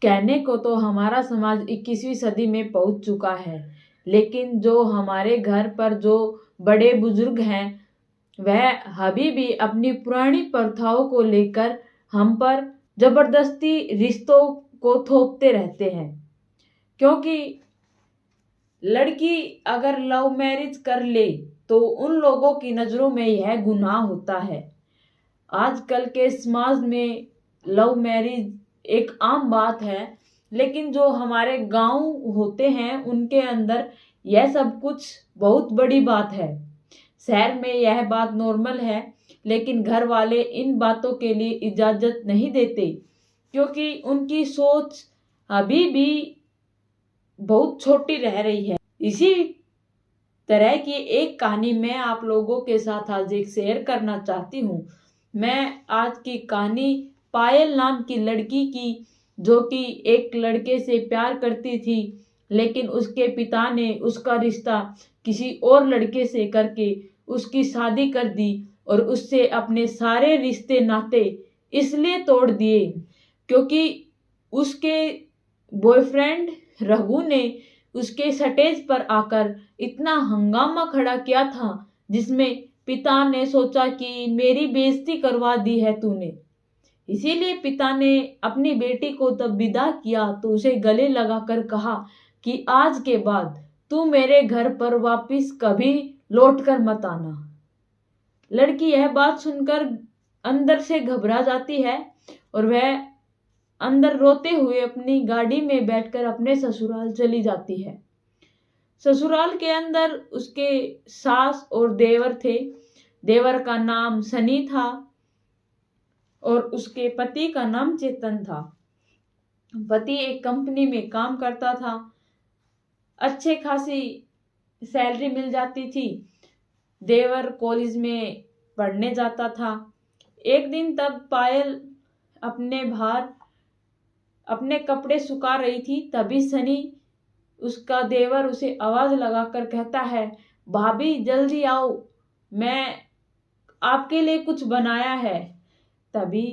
कहने को तो हमारा समाज 21वीं सदी में पहुंच चुका है, लेकिन जो हमारे घर पर जो बड़े बुजुर्ग हैं वह अभी भी अपनी पुरानी प्रथाओं को लेकर हम पर जबरदस्ती रिश्तों को थोपते रहते हैं। क्योंकि लड़की अगर लव मैरिज कर ले तो उन लोगों की नज़रों में यह गुनाह होता है। आजकल के समाज में लव मैरिज एक आम बात है, लेकिन जो हमारे गांव होते हैं उनके अंदर यह सब कुछ बहुत बड़ी बात है। शहर में यह बात नॉर्मल है, लेकिन घर वाले इन बातों के लिए इजाज़त नहीं देते, क्योंकि उनकी सोच अभी भी बहुत छोटी रह रही है। इसी तरह की एक कहानी मैं आप लोगों के साथ आज एक शेयर करना चाहती हूँ। मैं आज की कहानी पायल नाम की लड़की की, जो कि एक लड़के से प्यार करती थी, लेकिन उसके पिता ने उसका रिश्ता किसी और लड़के से करके उसकी शादी कर दी और उससे अपने सारे रिश्ते नाते इसलिए तोड़ दिए क्योंकि उसके बॉयफ्रेंड रघु ने उसके स्टेज पर आकर इतना हंगामा खड़ा किया था, जिसमें पिता ने सोचा कि मेरी बेइज्जती करवा दी है तूने। इसीलिए पिता ने अपनी बेटी को तब विदा किया तो उसे गले लगाकर कहा कि आज के बाद तू मेरे घर पर वापस कभी लौट कर मत आना। लड़की यह बात सुनकर अंदर से घबरा जाती है और वह अंदर रोते हुए अपनी गाड़ी में बैठकर अपने ससुराल चली जाती है। ससुराल के अंदर उसके सास और देवर थे। देवर का नाम सनी था और उसके पति का नाम चेतन था। पति एक कंपनी में काम करता था, अच्छे खासी सैलरी मिल जाती थी। देवर कॉलेज में पढ़ने जाता था। एक दिन तब पायल अपने बाहर अपने कपड़े सुखा रही थी, तभी सनी उसका देवर उसे आवाज लगाकर कहता है, भाभी जल्दी आओ, मैं आपके लिए कुछ बनाया है। तभी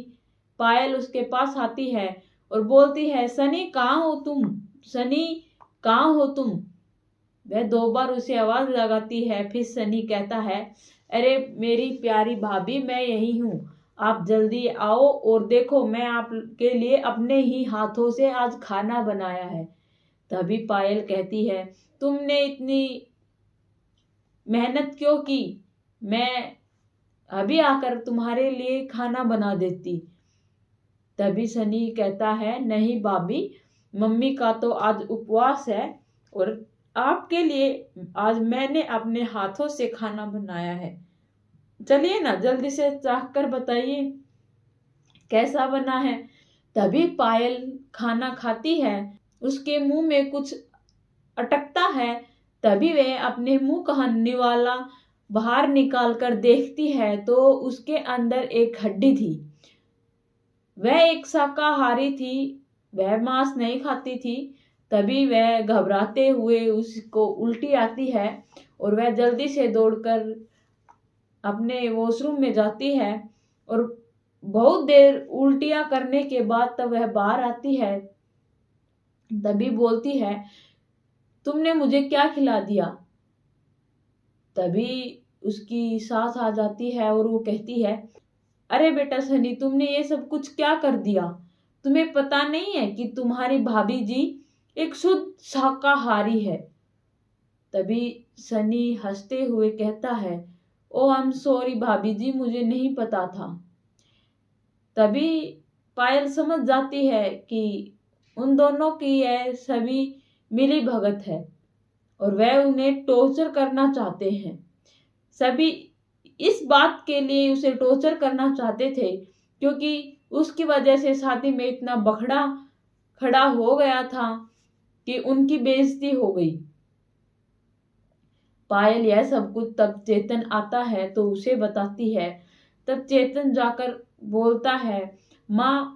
पायल उसके पास आती है और बोलती है, सनी कहाँ हो तुम, सनी कहाँ हो तुम। वह 2 बार उसे आवाज लगाती है। फिर सनी कहता है, अरे मेरी प्यारी भाभी मैं यही हूँ, आप जल्दी आओ और देखो मैं आपके लिए अपने ही हाथों से आज खाना बनाया है। तभी पायल कहती है, तुमने इतनी मेहनत क्यों की, मैं अभी आकर तुम्हारे लिए खाना बना देती। तभी सनी कहता है, नहीं भाभी, मम्मी का तो आज उपवास है और आपके लिए आज मैंने अपने हाथों से खाना बनाया है। चलिए ना जल्दी से चाख कर बताइए कैसा बना है। तभी पायल खाना खाती है, उसके मुंह में कुछ अटकता है। तभी वह अपने मुंह का निवाला बाहर निकाल कर देखती है तो उसके अंदर एक हड्डी थी। वह एक शाकाहारी थी, वह मांस नहीं खाती थी। तभी वह घबराते हुए उसको उल्टी आती है और वह जल्दी से दौड़कर अपने वॉशरूम में जाती है और बहुत देर उल्टियां करने के बाद तब वह बाहर आती है। तभी बोलती है, तुमने मुझे क्या खिला दिया। तभी उसकी सास आ जाती है और वो कहती है, अरे बेटा सनी, तुमने ये सब कुछ क्या कर दिया, तुम्हें पता नहीं है कि तुम्हारी भाभी जी एक शुद्ध शाकाहारी है। तभी सनी हंसते हुए कहता है, ओ आई एम सॉरी भाभी जी, मुझे नहीं पता था। तभी पायल समझ जाती है कि उन दोनों की यह सभी मिली भगत है और वह उन्हें टॉर्चर करना चाहते हैं। सभी इस बात के लिए उसे टॉर्चर करना चाहते थे क्योंकि उसकी वजह से शादी में इतना बखड़ा खड़ा हो गया था कि उनकी बेइज्जती हो गई। पायल यह सब कुछ तब चेतन आता है तो उसे बताती है। तब चेतन जाकर बोलता है, माँ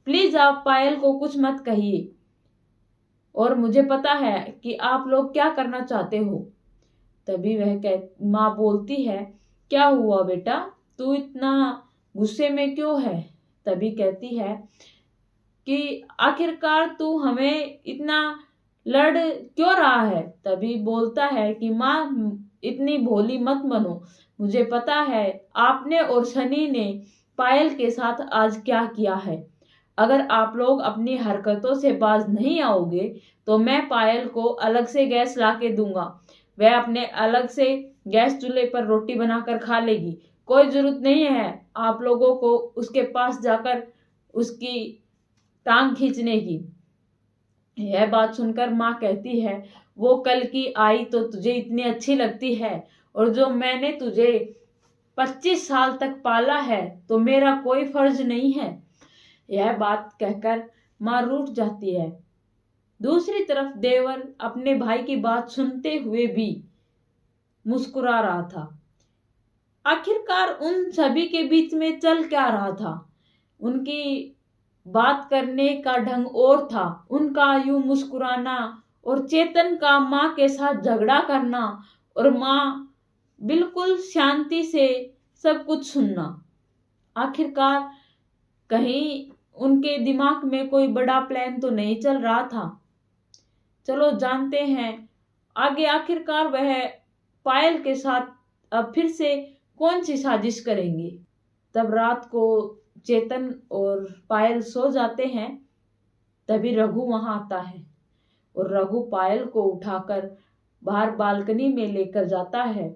प्लीज आप पायल को कुछ मत कहिए और मुझे पता है कि आप लोग क्या करना चाहते हो। तभी माँ बोलती है, क्या हुआ बेटा, तू इतना गुस्से में क्यों है। तभी कहती है कि आखिरकार तू हमें इतना लड़ क्यों रहा है। तभी बोलता है कि माँ, इतनी भोली मत बनो, मुझे पता है आपने और सनी ने पायल के साथ आज क्या किया है। अगर आप लोग अपनी हरकतों से बाज नहीं आओगे तो मैं पायल को अलग से गैस ला के दूंगा। वह अपने अलग से गैस चूल्हे पर रोटी बनाकर खा लेगी। कोई जरूरत नहीं है आप लोगों को उसके पास जाकर उसकी टांग खींचने की। यह बात सुनकर माँ कहती है, वो कल की आई तो तुझे इतनी अच्छी लगती है, और जो मैंने तुझे 25 साल तक पाला है तो मेरा कोई फर्ज नहीं है। यह बात कहकर माँ रूठ जाती है। दूसरी तरफ देवर अपने भाई की बात सुनते हुए भी मुस्कुरा रहा था। आखिरकार उन सभी के बीच में चल क्या रहा था। उनकी बात करने का ढंग और था, उनका यूं मुस्कुराना और चेतन का माँ के साथ झगड़ा करना और माँ बिल्कुल शांति से सब कुछ सुनना। आखिरकार कहीं उनके दिमाग में कोई बड़ा प्लान तो नहीं चल रहा था। चलो जानते हैं आगे आखिरकार वह पायल के साथ अब फिर से कौन सी साजिश करेंगे। तब रात को चेतन और पायल सो जाते हैं। तभी रघु वहां आता है और रघु पायल को उठाकर बाहर बालकनी में लेकर जाता है।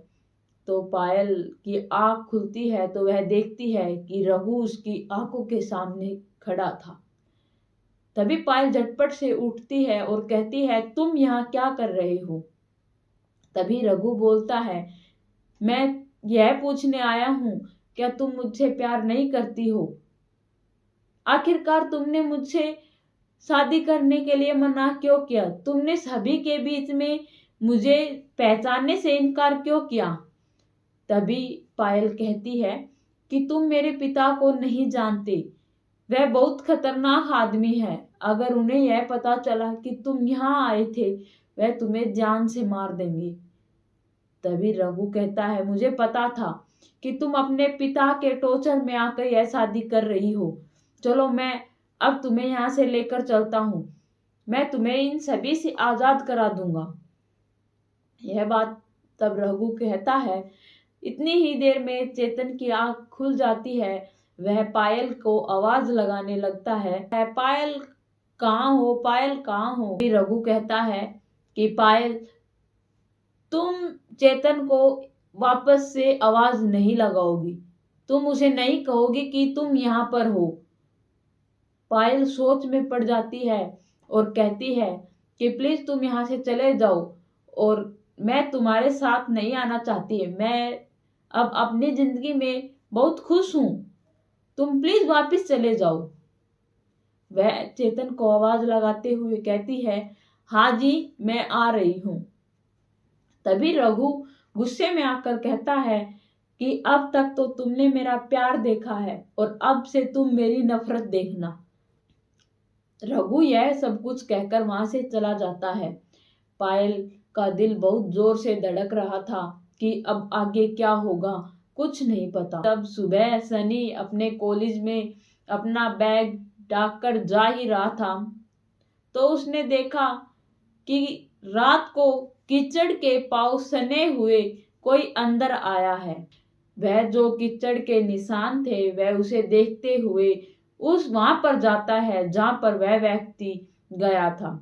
तो पायल की आंख खुलती है तो वह देखती है कि रघु उसकी आंखों के सामने खड़ा था। तभी पायल झटपट से उठती है और कहती है, तुम यहाँ क्या कर रहे हो। तभी रघु बोलता है, मैं यह पूछने आया हूं, क्या तुम मुझसे प्यार नहीं करती हो। आखिरकार तुमने मुझसे शादी करने के लिए मना क्यों किया। तुमने सभी के बीच में मुझे पहचानने से इनकार क्यों किया। तभी पायल कहती है कि तुम मेरे पिता को नहीं जानते, वह बहुत खतरनाक आदमी है। अगर उन्हें यह पता चला कि तुम यहाँ आए थे वह तुम्हें जान से मार देंगे। तभी रघु कहता है, मुझे पता था कि तुम अपने पिता के टॉर्चर में आकर यह शादी कर रही हो। चलो मैं अब तुम्हें यहाँ से लेकर चलता हूँ, मैं तुम्हें इन सभी से आजाद करा दूंगा। यह बात तब रघु कहता है। इतनी ही देर में चेतन की आंख खुल जाती है। वह पायल को आवाज लगाने लगता है, पायल कहाँ हो, पायल कहाँ हो। रघु कहता है कि पायल, तुम चेतन को वापस से आवाज नहीं लगाओगी, तुम उसे नहीं कहोगी कि तुम यहाँ पर हो। पायल सोच में पड़ जाती है और कहती है कि प्लीज तुम यहाँ से चले जाओ, और मैं तुम्हारे साथ नहीं आना चाहती। मैं अब अपनी जिंदगी में बहुत खुश हूं, तुम प्लीज वापस चले जाओ। वह चेतन को आवाज लगाते हुए कहती है, हाँ जी मैं आ रही हूं। तभी रघु गुस्से में आकर कहता है कि अब तक तो तुमने मेरा प्यार देखा है और अब से तुम मेरी नफरत देखना। रघु यह सब कुछ कहकर वहां से चला जाता है। पायल का दिल बहुत जोर से धड़क रहा था कि अब आगे क्या होगा कुछ नहीं पता। तब सुबह सनी अपने कॉलेज में अपना बैग डाक कर जा ही रहा था तो उसने देखा कि रात को कीचड़ के पांव सने हुए कोई अंदर आया है। वह जो कीचड़ के निशान थे वह उसे देखते हुए उस वहां पर जाता है जहां पर वह व्यक्ति गया था।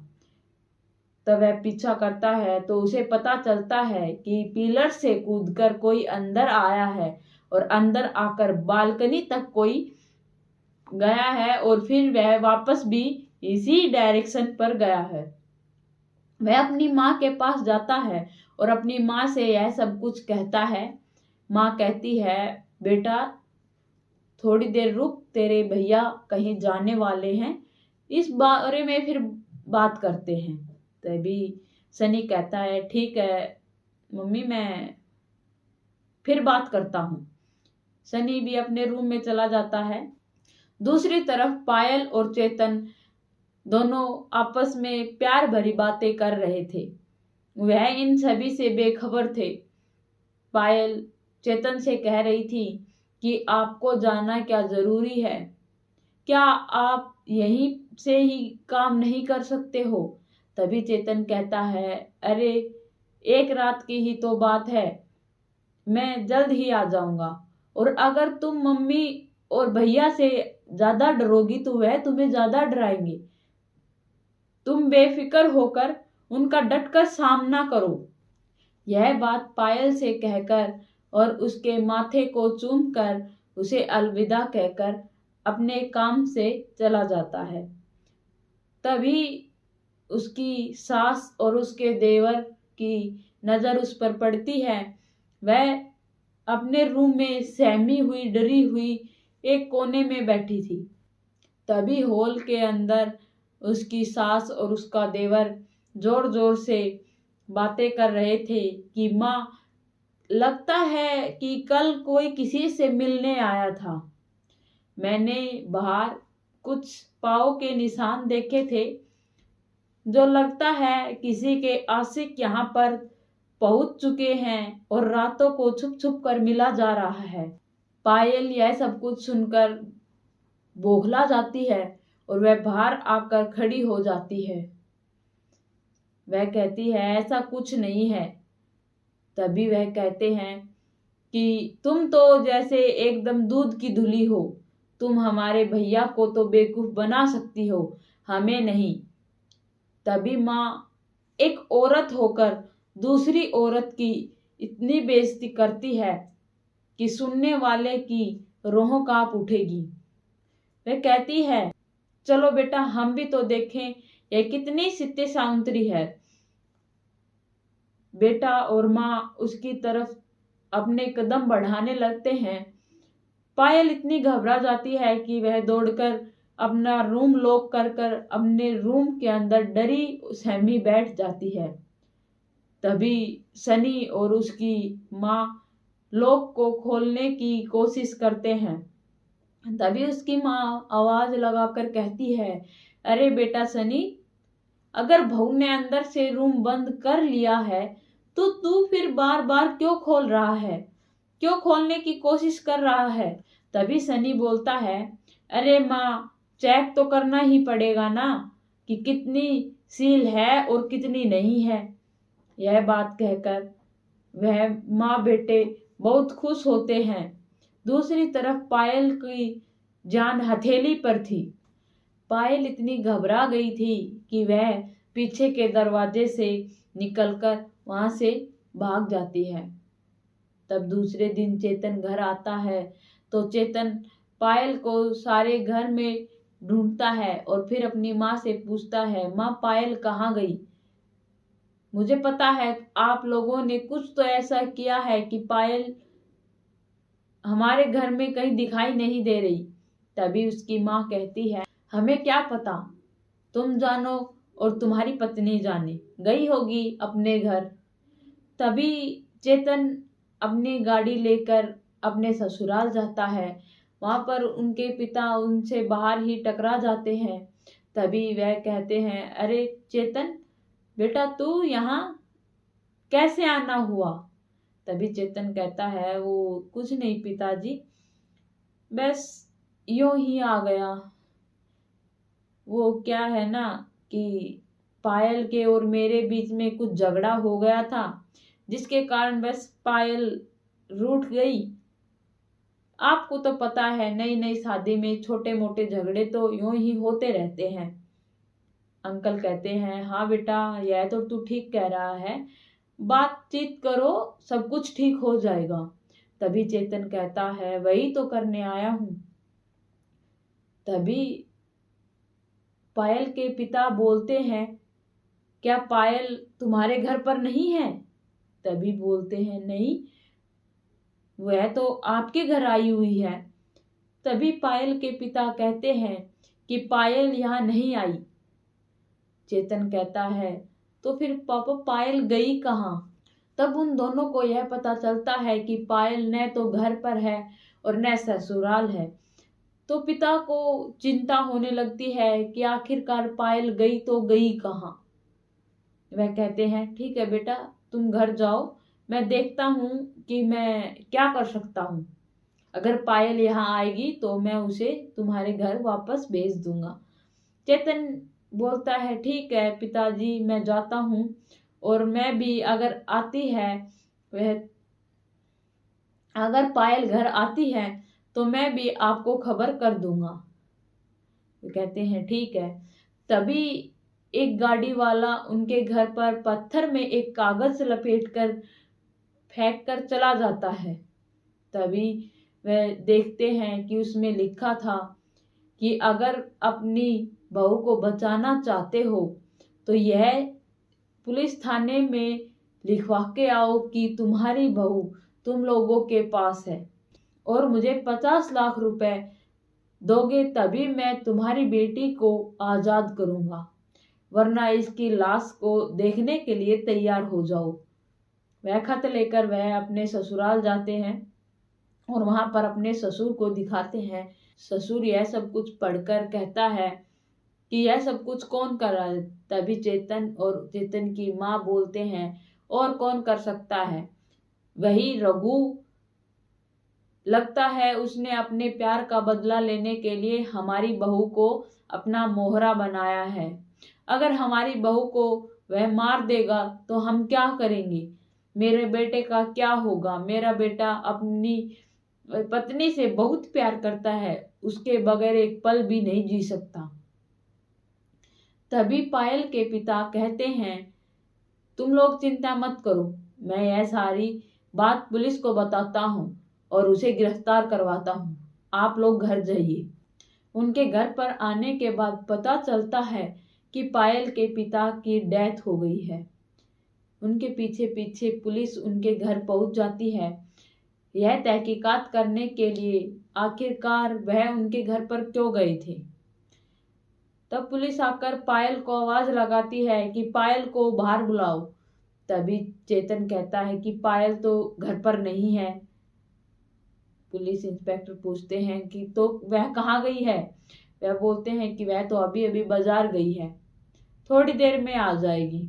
तब वह पीछा करता है तो उसे पता चलता है कि पिलर से कूदकर कोई अंदर आया है और अंदर आकर बालकनी तक कोई गया है और फिर वह वापस भी इसी डायरेक्शन पर गया है। वह अपनी माँ के पास जाता है और अपनी माँ से यह सब कुछ कहता है। माँ कहती है, बेटा थोड़ी देर रुक, तेरे भैया कहीं जाने वाले हैं, इस बारे में फिर बात करते हैं। तभी सनी कहता है, ठीक है मम्मी मैं फिर बात करता हूँ। सनी भी अपने रूम में चला जाता है। दूसरी तरफ पायल और चेतन दोनों आपस में प्यार भरी बातें कर रहे थे। वह इन सभी से बेखबर थे। पायल चेतन से कह रही थी कि आपको जाना क्या जरूरी है, क्या आप यहीं से ही काम नहीं कर सकते हो? तभी चेतन कहता है, अरे एक रात की ही तो बात है, मैं जल्द ही आ जाऊंगा। और अगर तुम मम्मी और भैया से ज्यादा डरोगी तो वह तुम्हें ज्यादा डराएंगे। तुम बेफिक्र होकर उनका डटकर सामना करो। यह बात पायल से कहकर और उसके माथे को चूमकर उसे अलविदा कहकर अपने काम से चला जाता है। तभी उसकी सास और उसके देवर की नजर उस पर पड़ती है। वह अपने रूम में सहमी हुई डरी हुई एक कोने में बैठी थी। तभी हॉल के अंदर उसकी सास और उसका देवर जोर जोर से बातें कर रहे थे कि माँ, लगता है कि कल कोई किसी से मिलने आया था। मैंने बाहर कुछ पाँव के निशान देखे थे, जो लगता है किसी के आशिक यहाँ पर पहुंच चुके हैं और रातों को छुप छुप कर मिला जा रहा है। पायल यह सब कुछ सुनकर बौखला जाती है और वह बाहर आकर खड़ी हो जाती है। वह कहती है, ऐसा कुछ नहीं है। तभी वह कहते हैं कि तुम तो जैसे एकदम दूध की धुली हो। तुम हमारे भैया को तो बेवकूफ बना सकती हो, हमें नहीं। तभी माँ एक औरत होकर दूसरी औरत की इतनी बेइज्जती करती है कि सुनने वाले की रूह कांप उठेगी। वह कहती है, चलो बेटा हम भी तो देखें ये कितनी सित्ते साउंतरी है। बेटा और माँ उसकी तरफ अपने कदम बढ़ाने लगते हैं। पायल इतनी घबरा जाती है कि वह दौड़कर अपना रूम लॉक कर कर अपने रूम के अंदर डरी सहमी बैठ जाती है। तभी सनी और उसकी माँ लॉक को खोलने की कोशिश करते हैं। तभी उसकी माँ आवाज लगाकर कहती है, अरे बेटा सनी, अगर बहू ने अंदर से रूम बंद कर लिया है तो तू फिर बार बार क्यों खोल रहा है, क्यों खोलने की कोशिश कर रहा है? तभी सनी बोलता है, अरे माँ, चेक तो करना ही पड़ेगा ना कि कितनी सील है और कितनी नहीं है। यह बात कहकर वह माँ बेटे बहुत खुश होते हैं। दूसरी तरफ पायल की जान हथेली पर थी। पायल इतनी घबरा गई थी कि वह पीछे के दरवाजे से निकलकर वहां से भाग जाती है। तब दूसरे दिन चेतन घर आता है तो चेतन पायल को सारे घर में ढूंढता है और फिर अपनी माँ से पूछता है, माँ पायल कहाँ गई? मुझे पता है आप लोगों ने कुछ तो ऐसा किया है कि पायल हमारे घर में कहीं दिखाई नहीं दे रही। तभी उसकी माँ कहती है, हमें क्या पता, तुम जानो और तुम्हारी पत्नी जाने, गई होगी अपने घर। तभी चेतन अपनी गाड़ी लेकर अपने ससुराल जाता है। वहां पर उनके पिता उनसे बाहर ही टकरा जाते हैं। तभी वह कहते हैं, अरे चेतन बेटा, तू यहाँ कैसे आना हुआ? तभी चेतन कहता है, वो कुछ नहीं पिताजी, बस यूं ही आ गया। वो क्या है ना कि पायल के और मेरे बीच में कुछ झगड़ा हो गया था, जिसके कारण बस पायल रूठ गई। आपको तो पता है नई नई शादी में छोटे मोटे झगड़े तो यूं ही होते रहते हैं। अंकल कहते हैं, हाँ बेटा, यह तो तू ठीक कह रहा है, बातचीत करो, सब कुछ ठीक हो जाएगा। तभी चेतन कहता है, वही तो करने आया हूं। तभी पायल के पिता बोलते हैं, क्या पायल तुम्हारे घर पर नहीं है? तभी बोलते हैं, नहीं, वह तो आपके घर आई हुई है। तभी पायल के पिता कहते हैं कि पायल यहाँ नहीं आई। चेतन कहता है, तो फिर पापा पायल गई कहाँ? तब उन दोनों को यह पता चलता है कि पायल न तो घर पर है और न ससुराल है। तो पिता को चिंता होने लगती है कि आखिरकार पायल गई तो गई कहाँ। वह कहते हैं, ठीक है बेटा, तुम घर जाओ, मैं देखता हूँ कि मैं क्या कर सकता हूँ। अगर पायल यहाँ आएगी तो मैं उसे तुम्हारे घर वापस भेज दूंगा। चेतन बोलता है ठीक है पिताजी, मैं जाता हूँ, और मैं भी अगर आती है वह अगर पायल घर आती है तो मैं भी आपको खबर कर दूंगा। वो कहते हैं ठीक है। तभी एक गाड़ी वाला उनके घर पर पत्थर में एक कागज लपेटकर फेंक कर चला जाता है। तभी वह देखते हैं कि उसमें लिखा था कि अगर अपनी बहू को बचाना चाहते हो तो यह पुलिस थाने में लिखवा के आओ कि तुम्हारी बहू तुम लोगों के पास है और मुझे 50 लाख रुपए दोगे तभी मैं तुम्हारी बेटी को आजाद करूंगा, वरना इसकी लाश को देखने के लिए तैयार हो जाओ। वह खत लेकर वह अपने ससुराल जाते हैं और वहां पर अपने ससुर को दिखाते हैं। ससुर यह सब कुछ पढ़कर कहता है कि यह सब कुछ कौन कर रहा है। तभी चेतन और चेतन की माँ बोलते हैं और कौन कर सकता है, वही रघु। लगता है उसने अपने प्यार का बदला लेने के लिए हमारी बहू को अपना मोहरा बनाया है। अगर हमारी बहू को वह मार देगा तो हम क्या करेंगे, मेरे बेटे का क्या होगा। मेरा बेटा अपनी पत्नी से बहुत प्यार करता है, उसके बगैर एक पल भी नहीं जी सकता। तभी पायल के पिता कहते हैं तुम लोग चिंता मत करो, मैं यह सारी बात पुलिस को बताता हूँ और उसे गिरफ्तार करवाता हूँ, आप लोग घर जाइए। उनके घर पर आने के बाद पता चलता है कि पायल के पिता की डेथ हो गई है। उनके पीछे पीछे पुलिस उनके घर पहुंच जाती है यह तहकीकात करने के लिए आखिरकार वह उनके घर पर क्यों गए थे। तब पुलिस आकर पायल को आवाज लगाती है कि पायल को बाहर बुलाओ। तभी चेतन कहता है कि पायल तो घर पर नहीं है। पुलिस इंस्पेक्टर पूछते हैं कि तो वह कहाँ गई है। वह बोलते हैं कि वह तो अभी अभी बाजार गई है, थोड़ी देर में आ जाएगी।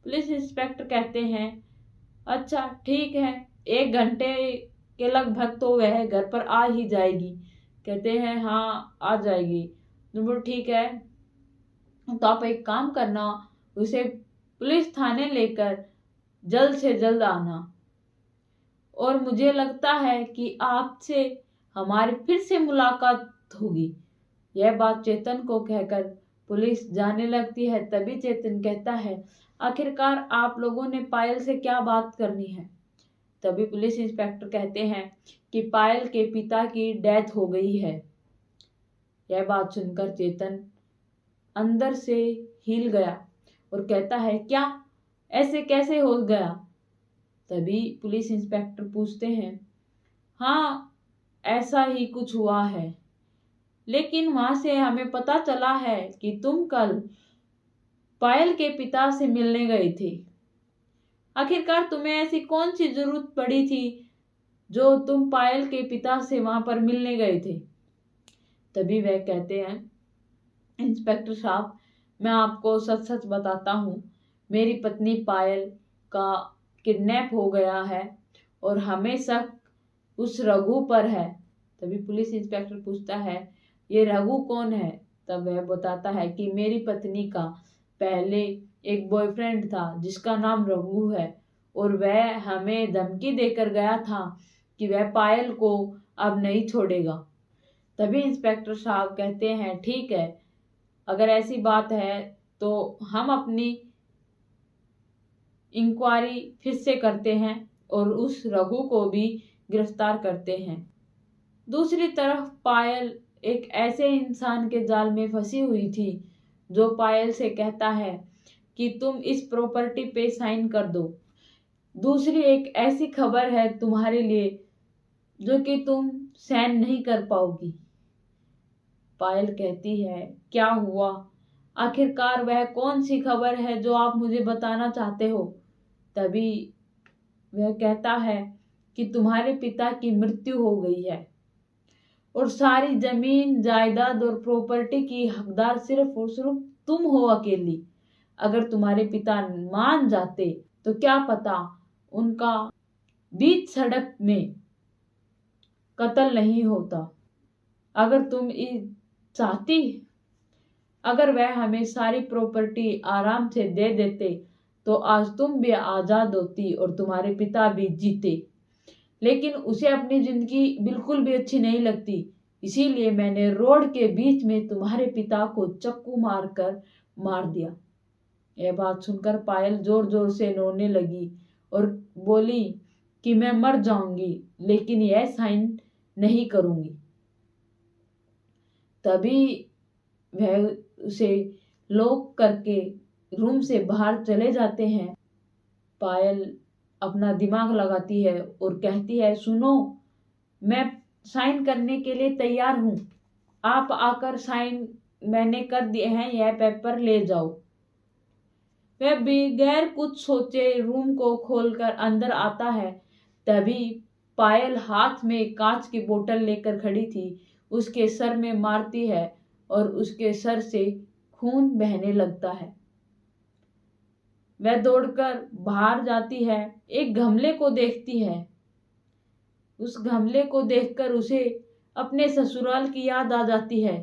पुलिस इंस्पेक्टर कहते हैं अच्छा ठीक है, 1 घंटे के लगभग तो वह घर पर आ ही जाएगी। कहते हैं हाँ आ जाएगी। तो ठीक है, तो आप एक काम करना, उसे पुलिस थाने लेकर जल्द से जल्द आना, और मुझे लगता है कि आपसे हमारी फिर से मुलाकात होगी। यह बात चेतन को कहकर पुलिस जाने लगती है। तभी चेतन कहता है आखिरकार आप लोगों ने पायल से क्या बात करनी है। तभी पुलिस इंस्पेक्टर कहते हैं कि पायल के पिता की डेथ हो गई है। यह बात सुनकर चेतन अंदर से हिल गया और कहता है क्या, ऐसे कैसे हो गया। तभी पुलिस इंस्पेक्टर पूछते हैं हाँ ऐसा ही कुछ हुआ है, लेकिन वहां से हमें पता चला है कि तुम कल पायल के पिता से मिलने गए थे। आखिरकार तुम्हें ऐसी कौन सी जरूरत पड़ी थी जो तुम पायल के पिता से वहां पर मिलने गए थे। तभी वह कहते हैं इंस्पेक्टर साहब, मैं आपको सच सच बताता हूँ, मेरी पत्नी पायल का किडनैप हो गया है और हमें शक उस रघु पर है। तभी पुलिस इंस्पेक्टर पूछता है ये रघु कौन है। तब वह बताता है कि मेरी पत्नी का पहले एक बॉयफ्रेंड था जिसका नाम रघु है, और वह हमें धमकी देकर गया था कि वह पायल को अब नहीं छोड़ेगा। तभी इंस्पेक्टर साहब कहते हैं ठीक है, अगर ऐसी बात है तो हम अपनी इंक्वायरी फिर से करते हैं और उस रघु को भी गिरफ्तार करते हैं। दूसरी तरफ पायल एक ऐसे इंसान के जाल में फंसी हुई थी जो पायल से कहता है कि तुम इस प्रॉपर्टी पे साइन कर दो। दूसरी एक ऐसी खबर है तुम्हारे लिए जो कि तुम सहन नहीं कर पाओगी। पायल कहती है क्या हुआ, आखिरकार वह कौन सी खबर है जो आप मुझे बताना चाहते हो। तभी वह कहता है कि तुम्हारे पिता की मृत्यु हो गई है और सारी जमीन जायदाद और प्रॉपर्टी की हकदार सिर्फ और सिर्फ तुम हो अकेली। अगर तुम्हारे पिता मान जाते तो क्या पता उनका बीच सड़क में कत्ल नहीं होता। अगर तुम चाहती अगर वह हमें सारी प्रॉपर्टी आराम से दे देते तो आज तुम भी आजाद होती और तुम्हारे पिता भी जीते। लेकिन उसे अपनी जिंदगी बिल्कुल भी अच्छी नहीं लगती, इसीलिए मैंने रोड के बीच में तुम्हारे पिता को चक्कू मारकर मार दिया। यह बात सुनकर पायल जोर जोर से रोने लगी और बोली कि मैं मर जाऊंगी लेकिन यह साइन नहीं करूंगी। तभी वह उसे लॉक करके रूम से बाहर चले जाते हैं। पायल अपना दिमाग लगाती है और कहती है, सुनो, मैं साइन करने के लिए तैयार हूं, आप आकर साइन मैंने कर दिए हैं, यह पेपर ले जाओ। वह बगैर कुछ सोचे रूम को खोलकर अंदर आता है। तभी पायल हाथ में कांच की बोतल लेकर खड़ी थी, उसके सर में मारती है और उसके सर से खून बहने लगता है। वह दौड़कर बाहर जाती है, एक गमले को देखती है। उस गमले को देखकर उसे अपने ससुराल की याद आ जाती है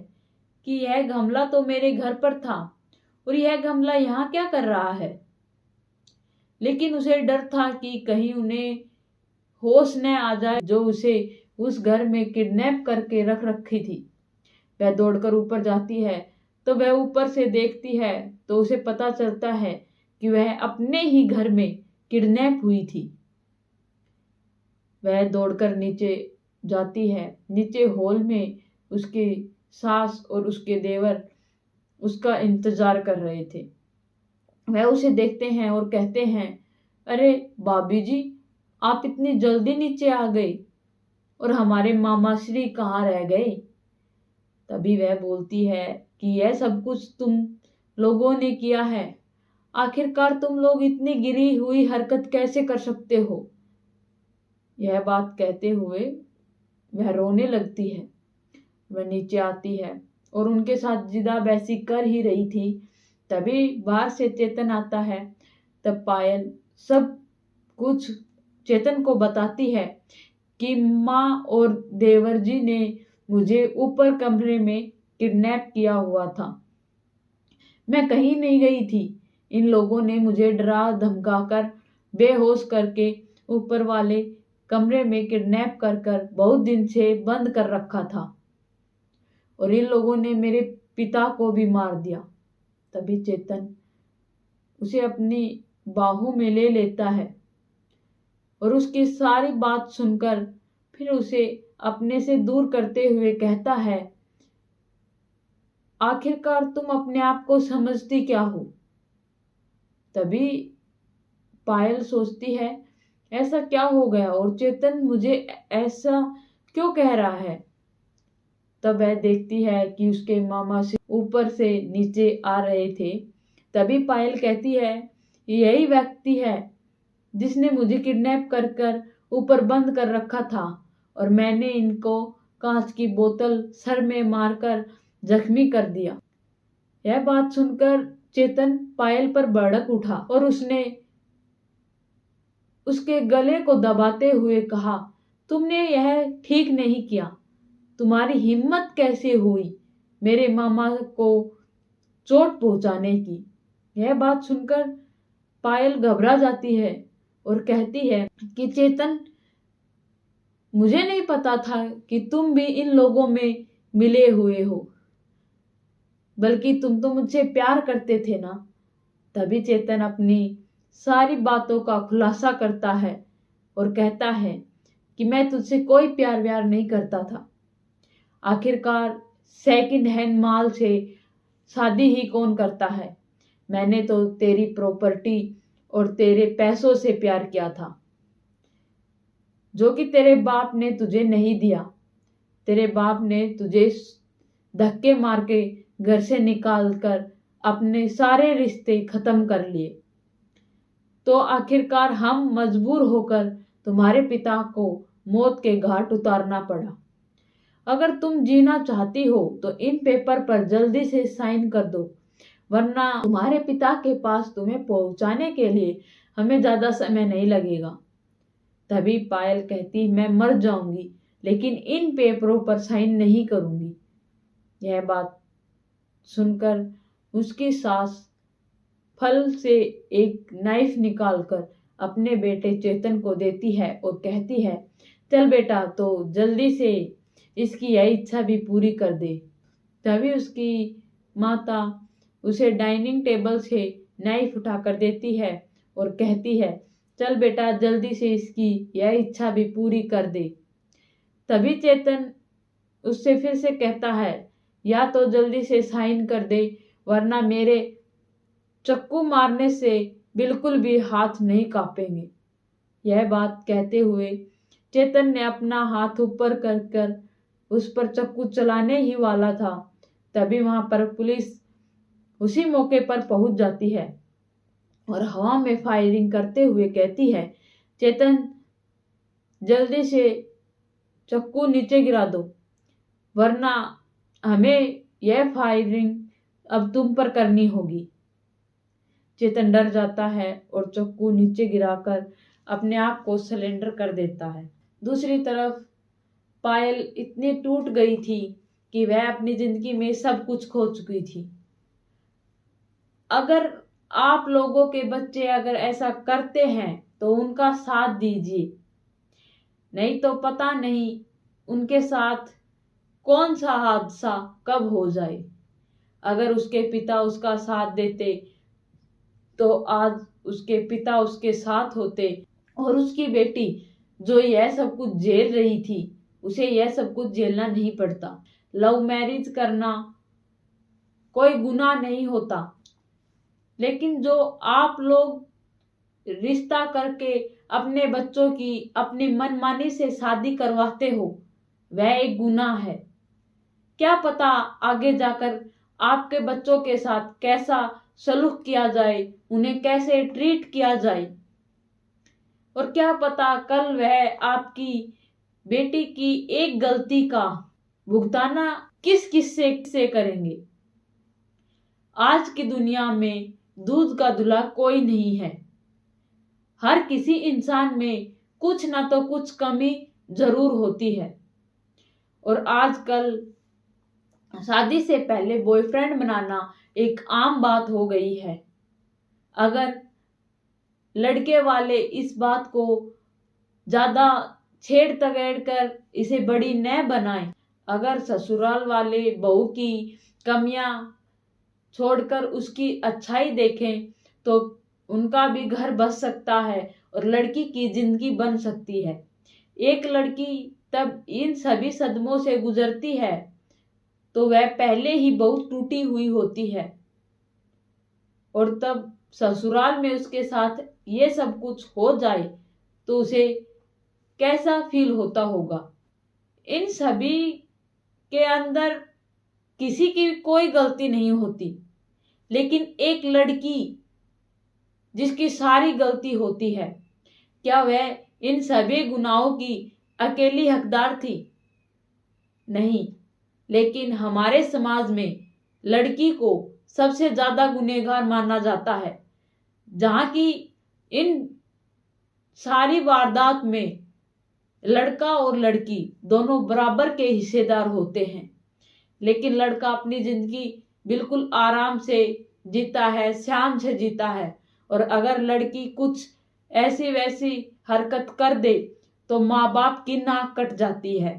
कि यह गमला तो मेरे घर पर था और यह गमला यहाँ क्या कर रहा है। लेकिन उसे डर था कि कहीं उन्हें होश न आ जाए जो उसे उस घर में किडनैप करके रख रखी थी। वह दौड़कर ऊपर जाती है तो वह ऊपर से देखती है तो उसे पता चलता है कि वह अपने ही घर में किडनैप हुई थी। वह दौड़कर नीचे जाती है। नीचे हॉल में उसकी सास और उसके देवर उसका इंतजार कर रहे थे। वह उसे देखते हैं और कहते हैं, अरे भाभी जी, आप इतनी जल्दी नीचे आ गए और हमारे मामा श्री कहाँ रह गए। तभी वह बोलती है कि यह सब कुछ तुम लोगों ने किया है, आखिरकार तुम लोग इतनी गिरी हुई हरकत कैसे कर सकते हो। यह बात कहते हुए वह रोने लगती है। वह नीचे आती है और उनके साथ जिदा बहसी कर ही रही थी। तभी बाहर से चेतन आता है। तब पायल सब कुछ चेतन को बताती है कि माँ और देवर जी ने मुझे ऊपर कमरे में किडनैप किया हुआ था। मैं कहीं नहीं गई थी। इन लोगों ने मुझे डरा धमकाकर बेहोश करके ऊपर वाले कमरे में किडनैप कर बहुत दिन से बंद कर रखा था और इन लोगों ने मेरे पिता को भी मार दिया। तभी चेतन उसे अपनी बाहों में ले लेता है और उसकी सारी बात सुनकर फिर उसे अपने से दूर करते हुए कहता है, आखिरकार तुम अपने आप को समझती क्या हो। तभी पायल सोचती है, ऐसा क्या हो गया और चेतन मुझे ऐसा क्यों कह रहा है। तब वह देखती है कि उसके मामा से ऊपर से नीचे आ रहे थे। तभी पायल कहती है, यही व्यक्ति है जिसने मुझे किडनैप कर ऊपर बंद कर रखा था और मैंने इनको कांच की बोतल सर में मारकर जख्मी कर दिया। यह बात सुनकर चेतन पायल पर भड़क उठा और उसने उसके गले को दबाते हुए कहा, तुमने यह ठीक नहीं किया। तुम्हारी हिम्मत कैसे हुई मेरे मामा को चोट पहुंचाने की। यह बात सुनकर पायल घबरा जाती है और कहती है कि चेतन, मुझे नहीं पता था कि तुम भी इन लोगों में मिले हुए हो, बल्कि तुम तो मुझसे प्यार करते थे ना। तभी चेतन अपनी सारी बातों का खुलासा करता है और कहता है कि मैं तुझसे कोई प्यार व्यार नहीं करता था। आखिरकार सेकंड हैंड माल से शादी ही कौन करता है। मैंने तो तेरी प्रॉपर्टी और तेरे पैसों से प्यार किया था, जो कि तेरे बाप ने तुझे नहीं दिया। तेरे बाप ने तुझे धक्के मार के घर से निकाल कर अपने सारे रिश्ते खत्म कर लिए। तो आखिरकार हम मजबूर होकर तुम्हारे पिता को मौत के घाट उतारना पड़ा। अगर तुम जीना चाहती हो तो इन पेपर पर जल्दी से साइन कर दो, वरना तुम्हारे पिता के पास तुम्हें पहुंचाने के लिए हमें ज्यादा समय नहीं लगेगा। तभी पायल कहती, मैं मर जाऊंगी लेकिन इन पेपरों पर साइन नहीं करूंगी। यह बात सुनकर उसकी सास फल से एक नाइफ निकालकर अपने बेटे चेतन को देती है और कहती है, चल बेटा, तो जल्दी से इसकी यह इच्छा भी पूरी कर दे। तभी उसकी माता उसे डाइनिंग टेबल से नाइफ उठाकर देती है और कहती है, चल बेटा, जल्दी से इसकी यह इच्छा भी पूरी कर दे। तभी चेतन उससे फिर से कहता है, या तो जल्दी से साइन कर दे, वरना मेरे चक्कू मारने से बिल्कुल भी हाथ नहीं कांपेंगे। यह बात कहते हुए चेतन ने अपना हाथ ऊपर कर कर उस पर चक्कू चलाने ही वाला था। तभी वहां पर पुलिस उसी मौके पर पहुंच जाती है और हवा में फायरिंग करते हुए कहती है, चेतन, जल्दी से चक्कू नीचे गिरा दो, वरना हमें यह फायरिंग अब तुम पर करनी होगी। चेतन डर जाता है और चक्कू नीचे गिराकर अपने आप को सरेंडर कर देता है। दूसरी तरफ पायल इतनी टूट गई थी कि वह अपनी जिंदगी में सब कुछ खो चुकी थी। अगर आप लोगों के बच्चे अगर ऐसा करते हैं तो उनका साथ दीजिए, नहीं तो पता नहीं उनके साथ कौन सा हादसा कब हो जाए। अगर उसके पिता उसका साथ देते तो आज उसके पिता उसके साथ होते और उसकी बेटी जो यह सब कुछ झेल रही थी उसे यह सब कुछ झेलना नहीं पड़ता। लव मैरिज करना कोई गुनाह नहीं होता, लेकिन जो आप लोग रिश्ता करके अपने बच्चों की अपनी मनमानी से शादी करवाते हो वह एक गुनाह है। क्या पता आगे जाकर आपके बच्चों के साथ कैसा सलूक किया जाए, उन्हें कैसे ट्रीट किया जाए, और क्या पता कल वह आपकी बेटी की एक गलती का भुगताना किस किस से करेंगे। आज की दुनिया में दूध का धुला कोई नहीं है। हर किसी इंसान में कुछ ना तो कुछ कमी जरूर होती है और आजकल शादी से पहले बॉयफ्रेंड बनाना एक आम बात हो गई है। अगर लड़के वाले इस बात को ज्यादा छेड़ तगेड़ कर इसे बड़ी न बनाएं, अगर ससुराल वाले बहू की कमियां छोड़कर उसकी अच्छाई देखें तो उनका भी घर बस सकता है और लड़की की जिंदगी बन सकती है। एक लड़की तब इन सभी सदमों से गुजरती है तो वह पहले ही बहुत टूटी हुई होती है और तब ससुराल में उसके साथ ये सब कुछ हो जाए तो उसे कैसा फील होता होगा। इन सभी के अंदर किसी की कोई गलती नहीं होती, लेकिन एक लड़की जिसकी सारी गलती होती है, क्या वह इन सभी गुनाहों की अकेली हकदार थी? नहीं, लेकिन हमारे समाज में लड़की को सबसे ज्यादा गुनहगार माना जाता है। जहां की इन सारी वारदात में लड़का और लड़की दोनों बराबर के हिस्सेदार होते हैं, लेकिन लड़का अपनी जिंदगी बिल्कुल आराम से जीता है, शान से जीता है, और अगर लड़की कुछ ऐसी वैसी हरकत कर दे तो माँ बाप की नाक कट जाती है।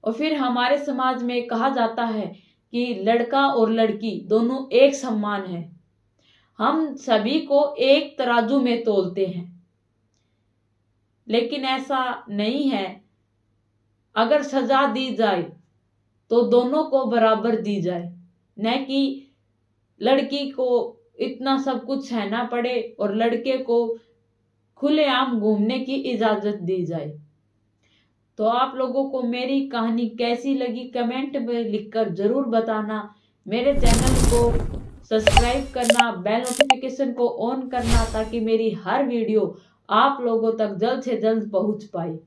और फिर हमारे समाज में कहा जाता है कि लड़का और लड़की दोनों एक समान है, हम सभी को एक तराजू में तोलते हैं, लेकिन ऐसा नहीं है। अगर सजा दी जाए तो दोनों को बराबर दी जाए, न कि लड़की को इतना सब कुछ सहना पड़े और लड़के को खुलेआम घूमने की इजाजत दी जाए। तो आप लोगों को मेरी कहानी कैसी लगी कमेंट में लिखकर जरूर बताना। मेरे चैनल को सब्सक्राइब करना, बेल नोटिफिकेशन को ऑन करना ताकि मेरी हर वीडियो आप लोगों तक जल्द से जल्द पहुंच पाए।